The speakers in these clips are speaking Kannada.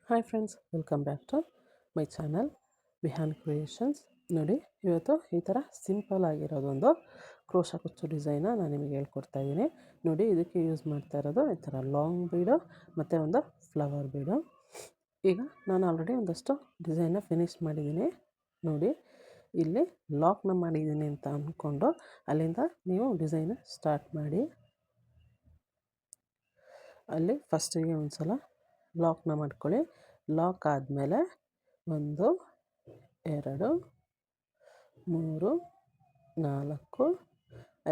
Hi friends, welcome back to my channel Vihan creations. ನೋಡಿ, ಇವತ್ತು ಈ ಥರ ಸಿಂಪಲ್ ಆಗಿರೋದೊಂದು ಕ್ರೋಶಾ ಕುಚ್ಚು ಡಿಸೈನ ನಾನು ನಿಮಗೆ ಹೇಳ್ಕೊಡ್ತಾ ಇದ್ದೀನಿ. ನೋಡಿ, ಇದಕ್ಕೆ ಯೂಸ್ ಮಾಡ್ತಾ ಇರೋದು ಈ ಥರ ಲಾಂಗ್ ಬೀಡು ಮತ್ತು ಒಂದು ಫ್ಲವರ್ ಬೀಡು. ಈಗ ನಾನು ಆಲ್ರೆಡಿ ಒಂದಷ್ಟು ಡಿಸೈನ್ನ ಫಿನಿಶ್ ಮಾಡಿದ್ದೀನಿ. ನೋಡಿ, ಇಲ್ಲಿ ಲಾಕ್ನ ಮಾಡಿದ್ದೀನಿ ಅಂತ ಅಂದ್ಕೊಂಡು ಅಲ್ಲಿಂದ ನೀವು ಡಿಸೈನ ಸ್ಟಾರ್ಟ್ ಮಾಡಿ. ಅಲ್ಲಿ ಫಸ್ಟಿಗೆ ಒಂದು ಸಲ ಲಾಕ್ನ ಮಾಡ್ಕೊಳ್ಳಿ. ಲಾಕ್ ಆದಮೇಲೆ 1 2 3 4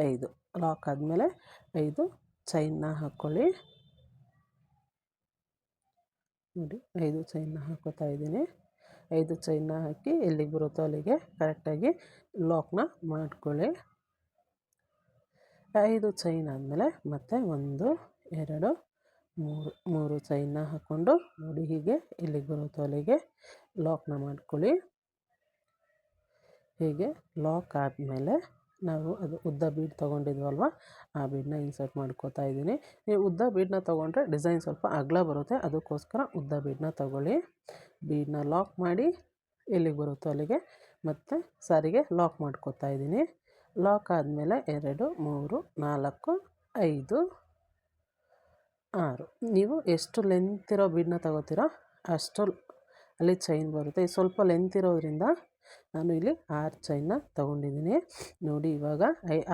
5 ಲಾಕ್ ಆದಮೇಲೆ 5 ಚೈನ್ನ ಹಾಕ್ಕೊಳ್ಳಿ. ನೋಡಿ, 5 ಚೈನ್ನ ಹಾಕೋತಾ ಇದ್ದೀನಿ. 5 ಚೈನ್ನ ಹಾಕಿ ಎಲ್ಲಿಗೆ ಬರುತ್ತೋ ಅಲ್ಲಿಗೆ ಕರೆಕ್ಟಾಗಿ ಲಾಕ್ನ ಮಾಡ್ಕೊಳ್ಳಿ. 5 ಚೈನ್ ಆದಮೇಲೆ ಮತ್ತೆ 1 2 3 ಚೈನ್ನ ಹಾಕ್ಕೊಂಡು ನೋಡಿ, ಹೀಗೆ ಇಲ್ಲಿಗೆ ಬರುತ್ತೋ ಅಲ್ಲಿಗೆ ಲಾಕ್ನ ಮಾಡ್ಕೊಳ್ಳಿ. ಹೀಗೆ ಲಾಕ್ ಆದಮೇಲೆ ನಾವು ಅದು ಉದ್ದ ಬೀಡ್ ತೊಗೊಂಡಿದ್ವಲ್ವ, ಆ ಬೀಡನ್ನ ಇನ್ಸರ್ಟ್ ಮಾಡ್ಕೋತಾ ಇದ್ದೀನಿ. ನೀವು ಉದ್ದ ಬೀಡನ್ನ ತೊಗೊಂಡ್ರೆ ಡಿಸೈನ್ ಸ್ವಲ್ಪ ಅಗಲ ಬರುತ್ತೆ, ಅದಕ್ಕೋಸ್ಕರ ಉದ್ದ ಬೀಡನ್ನ ತೊಗೊಳ್ಳಿ. ಬೀಡನ್ನ ಲಾಕ್ ಮಾಡಿ ಎಲ್ಲಿಗೆ ಬರುತ್ತೋ ಅಲ್ಲಿಗೆ ಮತ್ತೆ ಸಾರಿಗೆ ಲಾಕ್ ಮಾಡ್ಕೋತಾ ಇದ್ದೀನಿ. ಲಾಕ್ ಆದಮೇಲೆ 2 3 4 5 6 ನೀವು ಎಷ್ಟು ಲೆಂತ್ ಇರೋ ಬೀಡನ್ನ ತಗೋತೀರೋ ಅಷ್ಟು ಅಲ್ಲಿ ಚೈನ್ ಬರುತ್ತೆ. ಸ್ವಲ್ಪ ಲೆಂತ್ ಇರೋದ್ರಿಂದ ನಾನು ಇಲ್ಲಿ 6 ಚೈನ್ನ ತೊಗೊಂಡಿದ್ದೀನಿ. ನೋಡಿ, ಇವಾಗ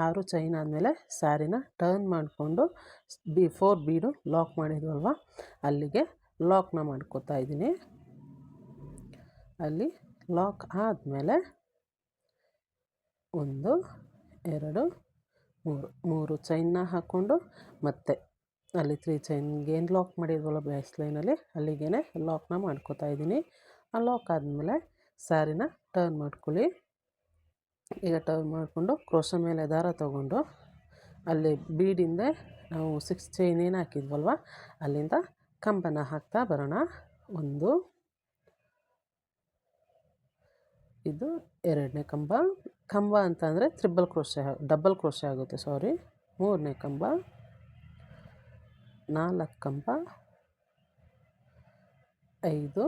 6 ಚೈನ್ ಆದಮೇಲೆ ಸ್ಯಾರಿನ ಟರ್ನ್ ಮಾಡಿಕೊಂಡು 4 ಬೀಡು ಲಾಕ್ ಮಾಡಿದ್ವಲ್ವ ಅಲ್ಲಿಗೆ ಲಾಕ್ನ ಮಾಡ್ಕೋತಾ ಇದ್ದೀನಿ. ಅಲ್ಲಿ ಲಾಕ್ ಆದಮೇಲೆ 1 2 3 ಚೈನ್ನ ಹಾಕ್ಕೊಂಡು ಮತ್ತೆ ಅಲ್ಲಿ 3 ಚೈನ್ಗೆ ಏನು ಲಾಕ್ ಮಾಡಿದ್ವಲ್ಲ ಬೇಸ್ ಲೈನಲ್ಲಿ ಅಲ್ಲಿಗೆ ಲಾಕ್ನ ಮಾಡ್ಕೋತಾ ಇದ್ದೀನಿ. ಆ ಲಾಕ್ ಆದಮೇಲೆ ಸ್ಯಾರಿನ ಟರ್ನ್ ಮಾಡ್ಕೊಳ್ಳಿ. ಈಗ ಟರ್ನ್ ಮಾಡಿಕೊಂಡು ಕ್ರೋಶಾ ಮೇಲೆ ದಾರ ತೊಗೊಂಡು ಅಲ್ಲಿ ಬೀಡಿಂದ ನಾವು 6 ಚೈನ್ ಏನು ಹಾಕಿದ್ವಲ್ವ ಅಲ್ಲಿಂದ ಕಂಬನ ಹಾಕ್ತಾ ಬರೋಣ. 1 ಇದು 2ನೇ ಕಂಬ ಅಂತ ಅಂದರೆ ಡಬಲ್ ಕ್ರೋಶೆ ಆಗುತ್ತೆ, ಸಾರಿ. 3ನೇ ಕಂಬ, 4 ಕಂಬ, 5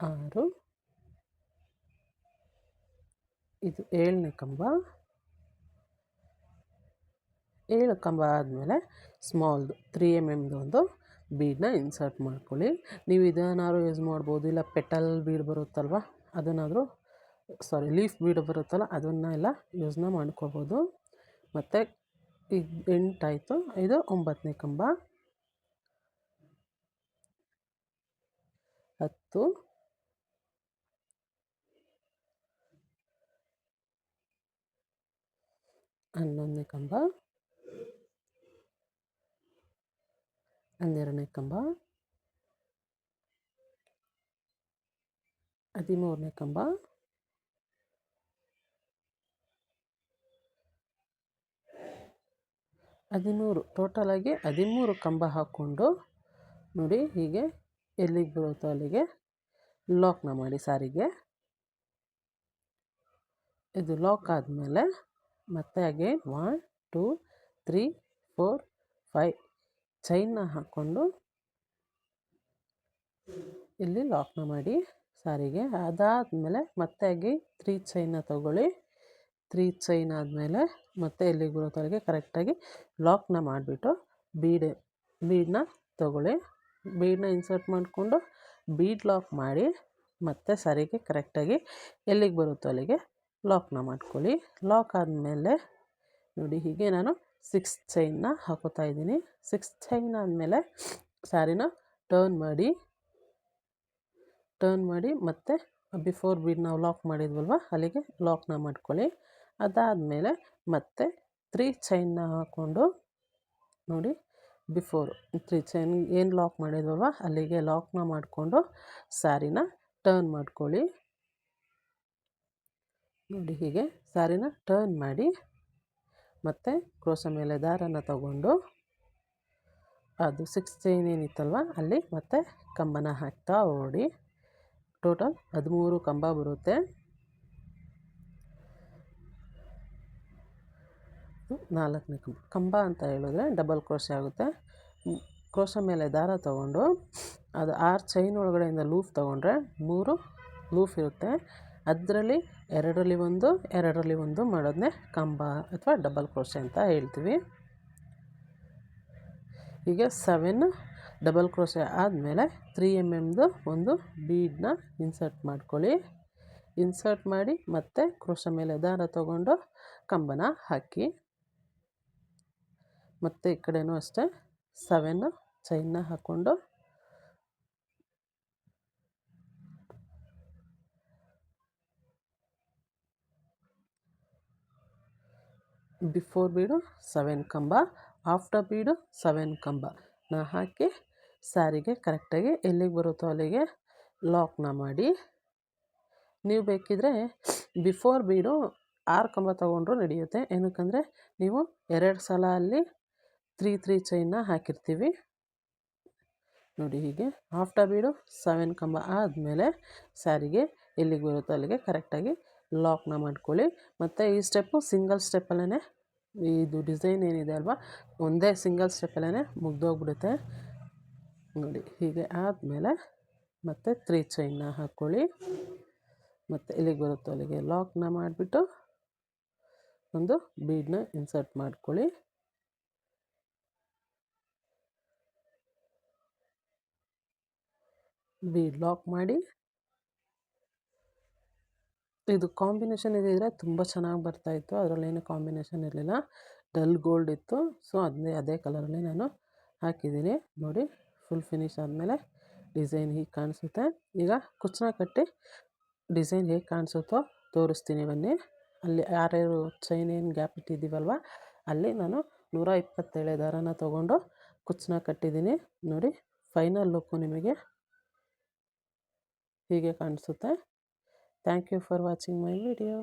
6 ಇದು 7ನೇ ಕಂಬ. 7 ಕಂಬ ಆದಮೇಲೆ ಸ್ಮಾಲ್ದು 3 mm ಒಂದು ಬೀಡನ್ನ ಇನ್ಸರ್ಟ್ ಮಾಡ್ಕೊಳ್ಳಿ. ನೀವು ಇದನ್ನಾದ್ರೂ ಯೂಸ್ ಮಾಡ್ಬೋದು, ಇಲ್ಲ ಪೆಟಲ್ ಬೀಡ್ ಬರುತ್ತಲ್ವ ಅದನ್ನಾದರೂ ಲೀಫ್ ಬೀಡ್ ಬರುತ್ತಲ್ಲ ಅದನ್ನೆಲ್ಲ ಯೂಸ್ನ ಮಾಡ್ಕೋಬೋದು. ಮತ್ತು ಈಗ 8 ಆಯಿತು. ಇದು 9ನೇ ಕಂಬ, 10 11ನೇ ಕಂಬ, 12ನೇ ಕಂಬ, 13ನೇ ಕಂಬ, 13 ಟೋಟಲಾಗಿ 13 ಕಂಬ ಹಾಕ್ಕೊಂಡು ನೋಡಿ, ಹೀಗೆ ಎಲ್ಲಿಗೆ ಬರುತ್ತೋ ಅಲ್ಲಿಗೆ ಲಾಕ್ನ ಮಾಡಿ ಸಾರಿಗೆ. ಇದು ಲಾಕ್ ಆದಮೇಲೆ ಮತ್ತೆ ಅಗೇನ್ 1 2 3 4 5 ಚೈನ್ನ ಹಾಕ್ಕೊಂಡು ಇಲ್ಲಿ ಲಾಕ್ನ ಮಾಡಿ ಸಾರಿಗೆ. ಅದಾದಮೇಲೆ ಮತ್ತೆ ಆಗಿ 3 ಚೈನ್ನ ತೊಗೊಳ್ಳಿ. 3 ಚೈನ್ ಆದಮೇಲೆ ಮತ್ತೆ ಎಲ್ಲಿಗೆ ಬರುತ್ತೋ ಅಲ್ಲಿಗೆ ಕರೆಕ್ಟಾಗಿ ಲಾಕ್ನ ಮಾಡಿಬಿಟ್ಟು ಬೀಡನ್ನ ತೊಗೊಳ್ಳಿ. ಬೀಡನ್ನ ಇನ್ಸರ್ಟ್ ಮಾಡಿಕೊಂಡು ಬೀಡ್ ಲಾಕ್ ಮಾಡಿ ಮತ್ತೆ ಸಾರಿಗೆ ಕರೆಕ್ಟಾಗಿ ಎಲ್ಲಿಗೆ ಬರುತ್ತೋ ಅಲ್ಲಿಗೆ ಲಾಕ್ನ ಮಾಡ್ಕೊಳ್ಳಿ. ಲಾಕ್ ಆದಮೇಲೆ ನೋಡಿ, ಹೀಗೆ ನಾನು 6 ಚೈನ್ನ ಹಾಕೋತಾ ಇದ್ದೀನಿ. 6 ಚೈನ್ ಆದಮೇಲೆ ಸ್ಯಾರಿನ ಟರ್ನ್ ಮಾಡಿ ಮತ್ತೆ ಬಿಫೋರ್ ಬೀಡ್ ನಾವು ಲಾಕ್ ಮಾಡಿದ್ವಲ್ವ ಅಲ್ಲಿಗೆ ಲಾಕ್ನ ಮಾಡ್ಕೊಳ್ಳಿ. ಅದಾದಮೇಲೆ ಮತ್ತೆ 3 ಚೈನ್ನ ಹಾಕ್ಕೊಂಡು ನೋಡಿ, ಬಿಫೋರ್ 3 ಚೈನ್ ಏನು ಲಾಕ್ ಮಾಡಿದ್ವಲ್ವ ಅಲ್ಲಿಗೆ ಲಾಕ್ನ ಮಾಡಿಕೊಂಡು ಸ್ಯಾರಿನ ಟರ್ನ್ ಮಾಡ್ಕೊಳ್ಳಿ. ನೋಡಿ, ಹೀಗೆ ಸ್ಯಾರಿನ ಟರ್ನ್ ಮಾಡಿ ಮತ್ತು ಕ್ರೋಶಾ ಮೇಲೆ ದಾರನ ತಗೊಂಡು ಅದು 6 ಚೈನ್ ಏನಿತ್ತಲ್ವ ಅಲ್ಲಿ ಮತ್ತೆ ಕಂಬನ ಹಾಕ್ತಾ ಓಡಿ. ಟೋಟಲ್ 13 ಕಂಬ ಬರುತ್ತೆ. 4ನೇ ಕಂಬ ಅಂತ ಹೇಳಿದ್ರೆ ಡಬಲ್ ಕ್ರೋಶೆ ಆಗುತ್ತೆ. ಕ್ರೋಶ ಮೇಲೆ ದಾರ ತೊಗೊಂಡು ಅದು 6 ಚೈನ್ ಒಳಗಡೆಯಿಂದ ಲೂಪ್ ತೊಗೊಂಡ್ರೆ 3 ಲೂಫ್ ಇರುತ್ತೆ. ಅದರಲ್ಲಿ 2ರಲ್ಲಿ 1 2ರಲ್ಲಿ 1 ಮಾಡೋದನ್ನೇ ಕಂಬ ಅಥವಾ ಡಬಲ್ ಕ್ರೋಶೆ ಅಂತ ಹೇಳ್ತೀವಿ. ಹೀಗೆ 7 ಡಬಲ್ ಕ್ರೋಶೆ ಆದಮೇಲೆ 3 mm ಒಂದು ಬೀಡನ್ನ ಇನ್ಸರ್ಟ್ ಮಾಡ್ಕೊಳ್ಳಿ. ಇನ್ಸರ್ಟ್ ಮಾಡಿ ಮತ್ತೆ ಕ್ರೋಶ ಮೇಲೆ ದಾರ ತೊಗೊಂಡು ಕಂಬನ ಹಾಕಿ. ಮತ್ತು ಈ ಕಡೆನೂ ಅಷ್ಟೇ 7 ಚೈನ್ನ ಹಾಕ್ಕೊಂಡು ಬಿಫೋರ್ ಬೀಡು 7 ಕಂಬ, ಆಫ್ಟರ್ ಬೀಡು 7 ಕಂಬನ ಹಾಕಿ ಸ್ಯಾರಿಗೆ ಕರೆಕ್ಟಾಗಿ ಎಲ್ಲಿಗೆ ಬರುತ್ತೋ ಅಲ್ಲಿಗೆ ಲಾಕ್ನ ಮಾಡಿ. ನೀವು ಬೇಕಿದ್ರೆ ಬಿಫೋರ್ ಬೀಡು 6 ಕಂಬ ತೊಗೊಂಡ್ರೂ ನಡೆಯುತ್ತೆ. ಏನಕ್ಕಂದರೆ ನೀವು 2 ಸಲ ಅಲ್ಲಿ 3 ಚೈನ್ನ ಹಾಕಿರ್ತೀವಿ ನೋಡಿ. ಹೀಗೆ ಆಫ್ಟರ್ ಬೀಡು 7 ಕಂಬ ಆದಮೇಲೆ ಸ್ಯಾರಿಗೆ ಎಲ್ಲಿಗೆ ಬರುತ್ತೋ ಅಲ್ಲಿಗೆ ಕರೆಕ್ಟಾಗಿ ಲಾಕ್ನ ಮಾಡ್ಕೊಳ್ಳಿ. ಮತ್ತು ಈ ಸ್ಟೆಪ್ಪು ಸಿಂಗಲ್ ಸ್ಟೆಪ್ಪಲ್ಲೇ ಇದು ಡಿಸೈನ್ ಏನಿದೆ ಅಲ್ವಾ, ಒಂದೇ ಸಿಂಗಲ್ ಸ್ಟೆಪ್ಪಲ್ಲೇ ಮುಗ್ದೋಗ್ಬಿಡುತ್ತೆ ನೋಡಿ. ಹೀಗೆ ಆದಮೇಲೆ ಮತ್ತೆ 3 ಚೈನ್ನ ಹಾಕ್ಕೊಳ್ಳಿ. ಮತ್ತು ಎಲ್ಲಿಗೆ ಬರುತ್ತೋ ಅಲ್ಲಿಗೆ ಲಾಕ್ನ ಮಾಡಿಬಿಟ್ಟು ಒಂದು ಬೀಡನ್ನ ಇನ್ಸರ್ಟ್ ಮಾಡ್ಕೊಳ್ಳಿ. ಬೀಡ್ ಲಾಕ್ ಮಾಡಿ. ಇದು ಕಾಂಬಿನೇಷನ್ ಇದ್ದಿದ್ರೆ ತುಂಬ ಚೆನ್ನಾಗಿ ಬರ್ತಾಯಿತ್ತು. ಅದರಲ್ಲೇನು ಕಾಂಬಿನೇಷನ್ ಇರಲಿಲ್ಲ, ಡಲ್ ಗೋಲ್ಡ್ ಇತ್ತು. ಸೊ ಅದೇ ಕಲರಲ್ಲಿ ನಾನು ಹಾಕಿದ್ದೀನಿ ನೋಡಿ. ಫುಲ್ ಫಿನಿಶ್ ಆದಮೇಲೆ ಡಿಸೈನ್ ಹೀಗೆ ಕಾಣಿಸುತ್ತೆ. ಈಗ ಕುಚ್ಚನ್ನ ಕಟ್ಟಿ ಡಿಸೈನ್ ಹೇಗೆ ಕಾಣಿಸುತ್ತೋ ತೋರಿಸ್ತೀನಿ ಬನ್ನಿ. ಅಲ್ಲಿ 6 ಚೈನ್ ಏನು ಗ್ಯಾಪ್ ಇಟ್ಟಿದ್ದೀವಲ್ವ, ಅಲ್ಲಿ ನಾನು 127 ದಾರನ ತೊಗೊಂಡು ಕುಚ್ಚನ್ನ ಕಟ್ಟಿದ್ದೀನಿ ನೋಡಿ. ಫೈನಲ್ ಲುಕ್ಕು ನಿಮಗೆ ಹೀಗೆ ಕಾಣಿಸುತ್ತೆ. Thank you for watching my video.